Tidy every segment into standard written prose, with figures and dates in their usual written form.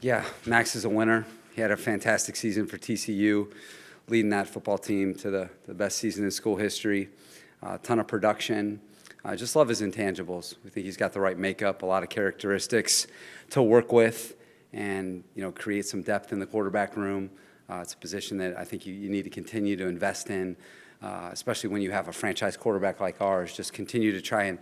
Yeah, Max is a winner. He had a fantastic season for TCU, leading that football team to the best season in school history. A ton of production. I just love his intangibles. We think he's got the right makeup, a lot of characteristics to work with, and create some depth in the quarterback room. It's a position that I think you need to continue to invest in, especially when you have a franchise quarterback like ours. Just continue to try and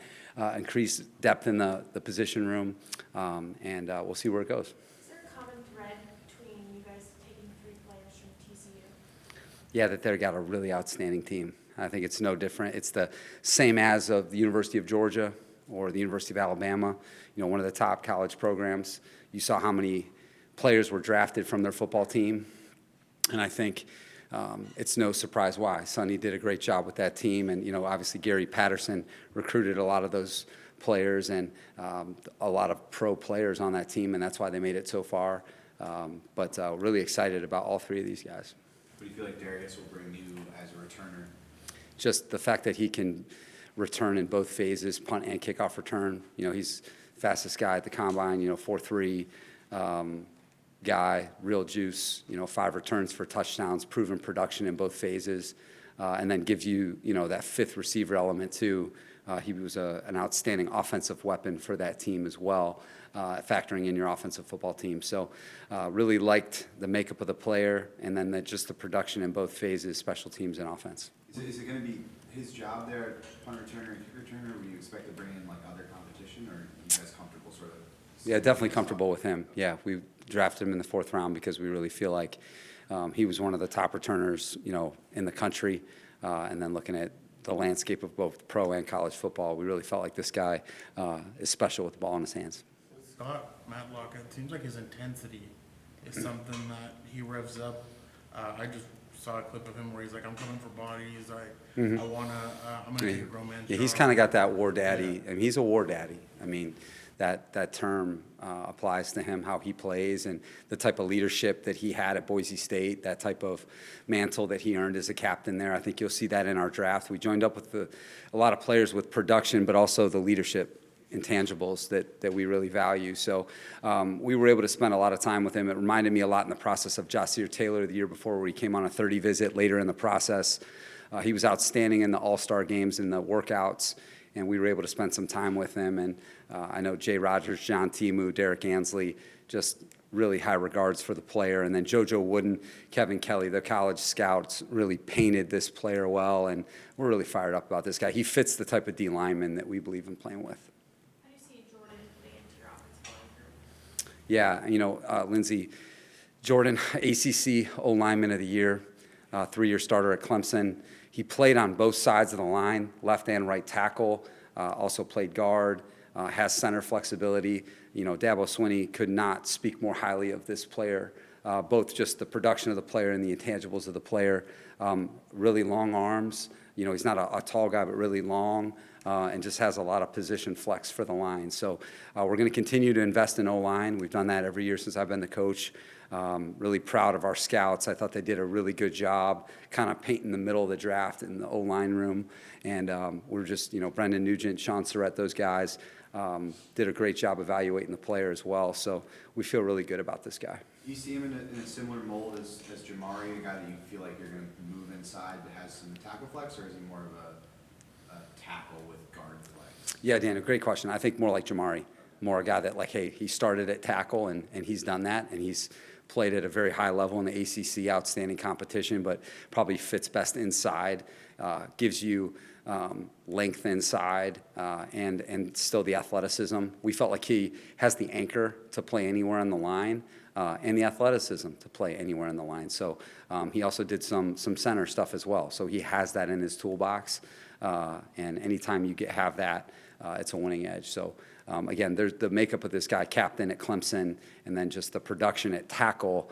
increase depth in the position room, and we'll see where it goes. Is there a common thread between you guys taking 3 players from TCU? Yeah, that they've got a really outstanding team. I think it's no different. It's the same as of the University of Georgia or the University of Alabama, one of the top college programs. You saw how many players were drafted from their football team, and I think it's no surprise why. Sonny did a great job with that team, and obviously Gary Patterson recruited a lot of those players and a lot of pro players on that team, and that's why they made it so far. But really excited about all 3 of these guys. What do you feel like Darius will bring you as a returner? Just the fact that he can return in both phases, punt and kickoff return. He's the fastest guy at the combine, 4.3 guy, real juice, 5 returns for touchdowns, proven production in both phases, and then gives you, that 5th receiver element too. He was an outstanding offensive weapon for that team as well, factoring in your offensive football team. So really liked the makeup of the player, and then just the production in both phases, special teams and offense. Is it going to be his job there, punt returner and kick returner, or would you expect to bring in other competition, or are you guys comfortable sort of? Yeah, definitely comfortable with him. Yeah, we drafted him in the 4th round because we really feel like he was one of the top returners, in the country. And then looking at the landscape of both pro and college football, we really felt like this guy is special with the ball in his hands. Scott Matlock, it seems like his intensity is something that he revs up. I just saw a clip of him where he's like, "I'm coming for body." He's like, I'm gonna take a grown man's Yeah, he's job. kind of got that war daddy. Yeah. I mean, he's a war daddy. I mean, that term applies to him, how he plays, and the type of leadership that he had at Boise State, that type of mantle that he earned as a captain there. I think you'll see that in our draft. We joined up with a lot of players with production, but also the leadership intangibles that we really value. So we were able to spend a lot of time with him. It reminded me a lot in the process of Ja'Sir Taylor the year before, where he came on a 30 visit later in the process. He was outstanding in the all-star games and the workouts, and we were able to spend some time with him. And I know Jay Rogers, John Timu, Derek Ansley, just really high regards for the player. And then JoJo Wooden, Kevin Kelly, the college scouts, really painted this player well, and we're really fired up about this guy. He fits the type of D lineman that we believe in playing with. How do you see Jordan fitting into your offensive line group? Yeah, Lindsey, Jordan, ACC O-Lineman of the Year, 3-year starter at Clemson. He played on both sides of the line, left and right tackle, also played guard, has center flexibility. Dabo Swinney could not speak more highly of this player, both just the production of the player and the intangibles of the player. Really long arms. He's not a tall guy, but really long, and just has a lot of position flex for the line. So we're going to continue to invest in O-line. We've done that every year since I've been the coach. Really proud of our scouts. I thought they did a really good job kind of painting the middle of the draft in the O-line room. And we're just, Brendan Nugent, Sean Surratt, those guys did a great job evaluating the player as well. So we feel really good about this guy. Do you see him in a similar mold as Jamari, a guy that you feel like you're going to move inside that has some tackle flex, or is he more of a tackle with guard flex? Yeah, Dan, a great question. I think more like Jamari, more a guy that he started at tackle and he's done that, and he's played at a very high level in the ACC, outstanding competition, but probably fits best inside, gives you length inside, and still the athleticism. We felt like he has the anchor to play anywhere on the line, and the athleticism to play anywhere on the line. So he also did some center stuff as well. So he has that in his toolbox, and anytime you have that, it's a winning edge. So again, there's the makeup of this guy, captain at Clemson, and then just the production at tackle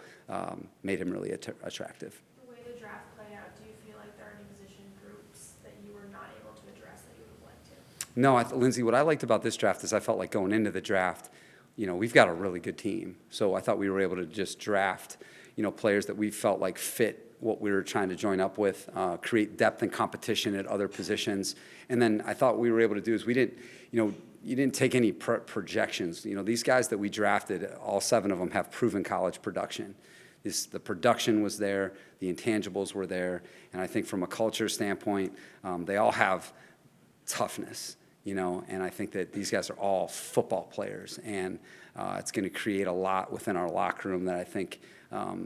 made him really attractive. The way the draft played out, do you feel like there are any position groups that you were not able to address that you would have liked to? No, Lindsey, what I liked about this draft is I felt like going into the draft, we've got a really good team. So I thought we were able to just draft, players that we felt like fit what we were trying to join up with, create depth and competition at other positions. And then I thought we were able to do is we didn't, you didn't take any projections. These guys that we drafted, all 7 of them have proven college production. The production was there, the intangibles were there, and I think from a culture standpoint, they all have toughness, and I think that these guys are all football players, and it's going to create a lot within our locker room that I think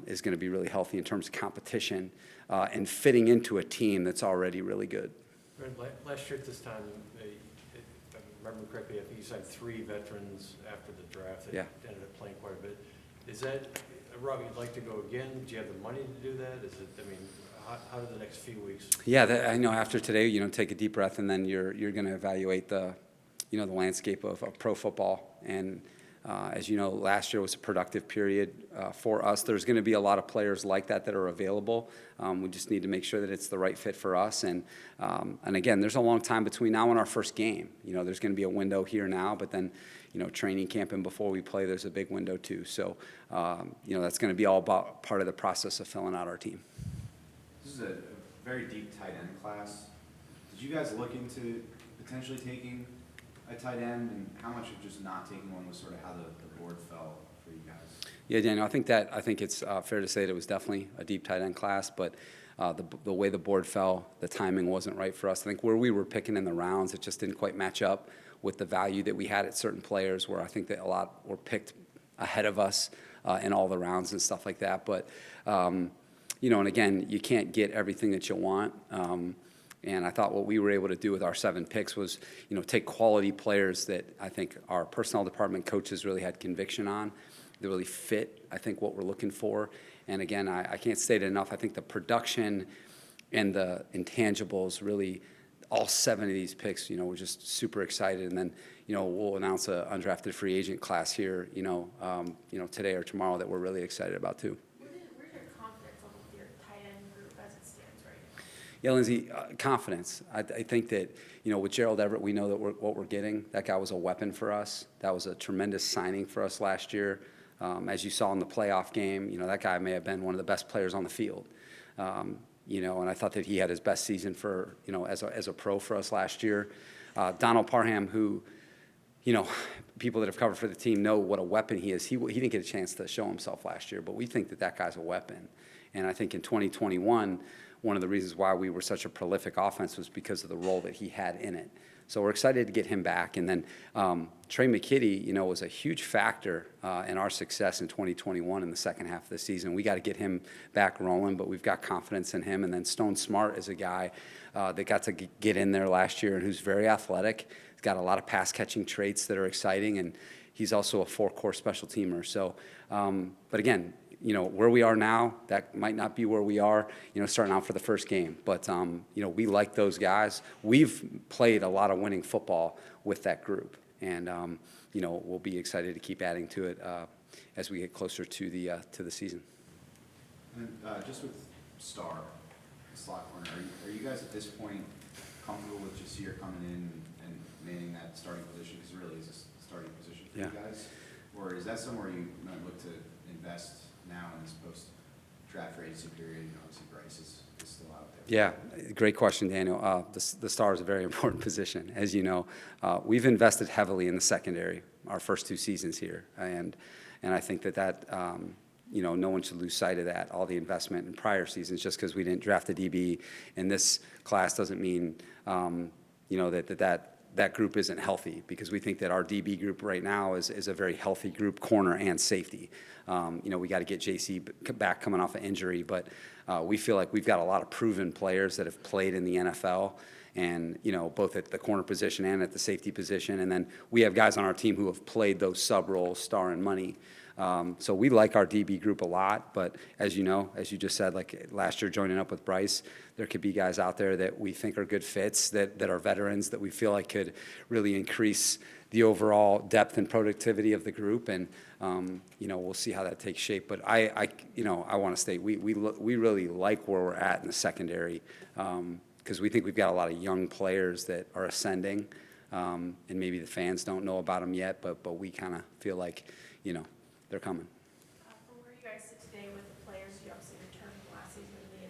is going to be really healthy in terms of competition and fitting into a team that's already really good. Last year at this time, if I remember correctly, I think you signed 3 veterans after the draft that ended up playing quite a bit. Is that a route you'd like to go again? Do you have the money to do that? How do the next few weeks? Yeah, I know after today, take a deep breath, and then you're going to evaluate the landscape of pro football. And as you know, last year was a productive period for us. There's going to be a lot of players like that are available. We just need to make sure that it's the right fit for us. And again, there's a long time between now and our first game. There's going to be a window here now, but then, training camp and before we play, there's a big window too. So, that's going to be all about part of the process of filling out our team. This is a very deep tight end class. Did you guys look into potentially taking a tight end, and how much of just not taking one was sort of how the board fell for you guys? Yeah, Daniel, I think it's fair to say that it was definitely a deep tight end class, but the way the board fell, the timing wasn't right for us. I think where we were picking in the rounds, it just didn't quite match up with the value that we had at certain players, where I think that a lot were picked ahead of us in all the rounds and stuff like that. But and again, you can't get everything that you want. And I thought what we were able to do with our 7 picks was, take quality players that I think our personnel department coaches really had conviction on, that really fit, I think, what we're looking for. And again, I can't state it enough. I think the production and the intangibles really, all 7 of these picks, we're just super excited. And then, we'll announce an undrafted free agent class here, today or tomorrow that we're really excited about too. Where's your confidence level with your tight end group as it stands right now? Yeah, Lindsay, confidence. I think that, with Gerald Everett, we know that what we're getting. That guy was a weapon for us. That was a tremendous signing for us last year. As you saw in the playoff game, that guy may have been one of the best players on the field. And I thought that he had his best season for, as a pro for us last year. Donald Parham, who, people that have covered for the team know what a weapon he is. He didn't get a chance to show himself last year, but we think that guy's a weapon. And I think in 2021, one of the reasons why we were such a prolific offense was because of the role that he had in it. So we're excited to get him back. And then Trey McKitty, was a huge factor in our success in 2021 in the second half of the season. We got to get him back rolling, but we've got confidence in him. And then Stone Smart is a guy that got to get in there last year and who's very athletic. He's got a lot of pass-catching traits that are exciting, and he's also a 4-core special teamer. So, but again, where we are now, that might not be where we are, starting out for the first game. But, we like those guys. We've played a lot of winning football with that group. And, we'll be excited to keep adding to it as we get closer to the season. And just with Star, the slot corner, are you guys at this point comfortable with Jasir coming in and manning that starting position? Because it really is a starting position for you guys. Or is that somewhere you might look to invest now in this post-draft free agency period? Obviously Bryce is still out there. Yeah, great question, Daniel. The star is a very important position. As you know, we've invested heavily in the secondary our first 2 seasons here. And I think that no one should lose sight of that, all the investment in prior seasons. Just because we didn't draft a DB in this class doesn't mean, that group isn't healthy, because we think that our DB group right now is a very healthy group, corner and safety. We got to get JC back coming off an injury, but we feel like we've got a lot of proven players that have played in the NFL, and both at the corner position and at the safety position. And then we have guys on our team who have played those sub roles, Star and Money. So we like our DB group a lot, but as you just said, like last year joining up with Bryce, there could be guys out there that we think are good fits, that are veterans, that we feel like could really increase the overall depth and productivity of the group. And, we'll see how that takes shape. But I want to state, we really like where we're at in the secondary, because we think we've got a lot of young players that are ascending, and maybe the fans don't know about them yet, but we kind of feel like, they're coming. From where you guys sit today with the players, you obviously returned from last season, and the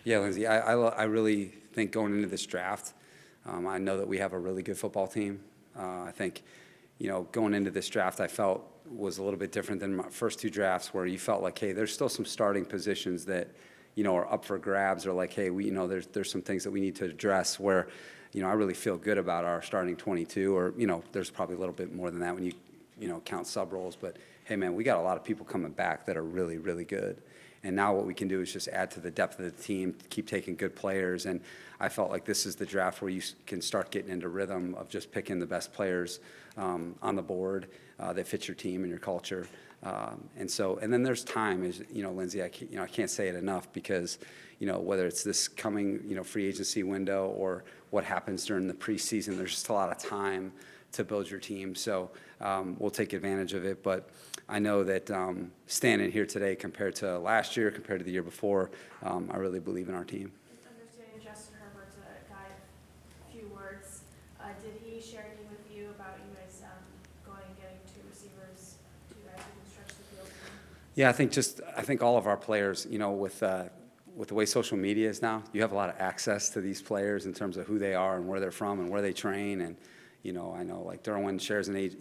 Yeah, Lindsay, I really think going into this draft, I know that we have a really good football team. I think, going into this draft, I felt was a little bit different than my first two drafts where you felt like, hey, there's still some starting positions that, are up for grabs, or like, hey, there's some things that we need to address where, I really feel good about our starting 22, or, there's probably a little bit more than that when you count sub roles. But, hey, man, we got a lot of people coming back that are really, really good. And now what we can do is just add to the depth of the team, keep taking good players. And I felt like this is the draft where you can start getting into rhythm of just picking the best players on the board that fit your team and your culture. And then there's time, as Lindsay, I can't say it enough, because whether it's this coming free agency window or what happens during the preseason, there's just a lot of time to build your team. So we'll take advantage of it. But I know that standing here today compared to last year, compared to the year before, I really believe in our team. Understanding Justin Herbert's a guy of few words, did he share anything with you about you guys going and getting two receivers, two guys who can stretch the field? Yeah, I think all of our players, with the way social media is now, you have a lot of access to these players in terms of who they are and where they're from and where they train. And I know like Derwin shares an age,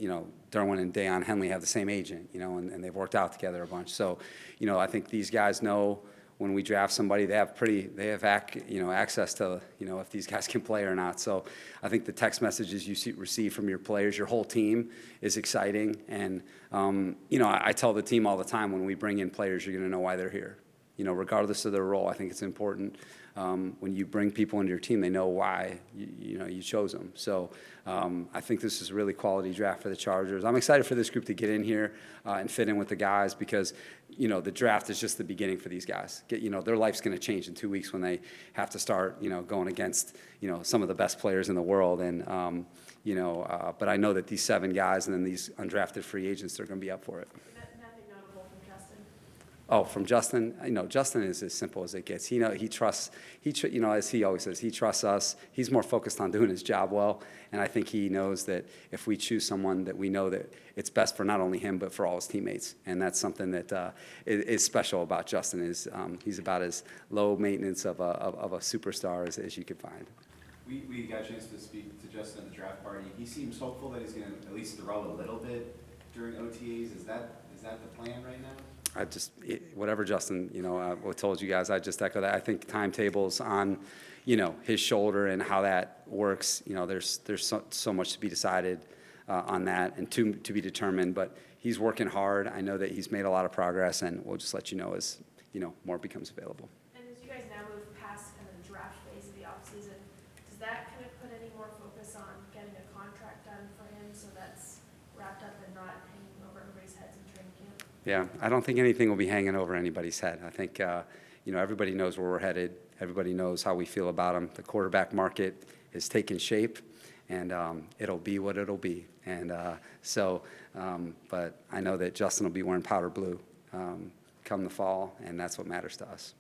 Derwin and Dayon Henley have the same agent, and they've worked out together a bunch. So, I think these guys know when we draft somebody, they have access to, if these guys can play or not. So I think the text messages you receive from your players, your whole team, is exciting. And, I tell the team all the time, when we bring in players, you're going to know why they're here. Regardless of their role, I think it's important. When you bring people into your team, they know why you chose them. So I think this is a really quality draft for the Chargers. I'm excited for this group to get in here and fit in with the guys, because the draft is just the beginning for these guys. Their life's going to change in 2 weeks when they have to start going against some of the best players in the world. And but I know that these 7 guys and then these undrafted free agents, they're going to be up for it. Nothing notable from Justin? Oh, from Justin? Justin is as simple as it gets. He trusts, as he always says, he trusts us. He's more focused on doing his job well. And I think he knows that if we choose someone, that we know that it's best for not only him, but for all his teammates. And that's something that is special about Justin. He's about as low maintenance of a superstar as you could find. We got a chance to speak to Justin at the draft party. He seems hopeful that he's going to at least throw a little bit during OTAs. Is that the plan right now? Whatever Justin, told you guys, I just echo that. I think timetables on, his shoulder and how that works, there's so much to be decided on that and to be determined. But he's working hard. I know that he's made a lot of progress, and we'll just let you know as, more becomes available. And as you guys now move past kind of the draft phase of the offseason, does that kind of put any more focus on getting a contract done for him so that's wrapped up and not hanging over everybody's heads in training camp? Yeah, I don't think anything will be hanging over anybody's head. I think, everybody knows where we're headed. Everybody knows how we feel about him. The quarterback market is taking shape, and it'll be what it'll be. And but I know that Justin will be wearing powder blue come the fall, and that's what matters to us.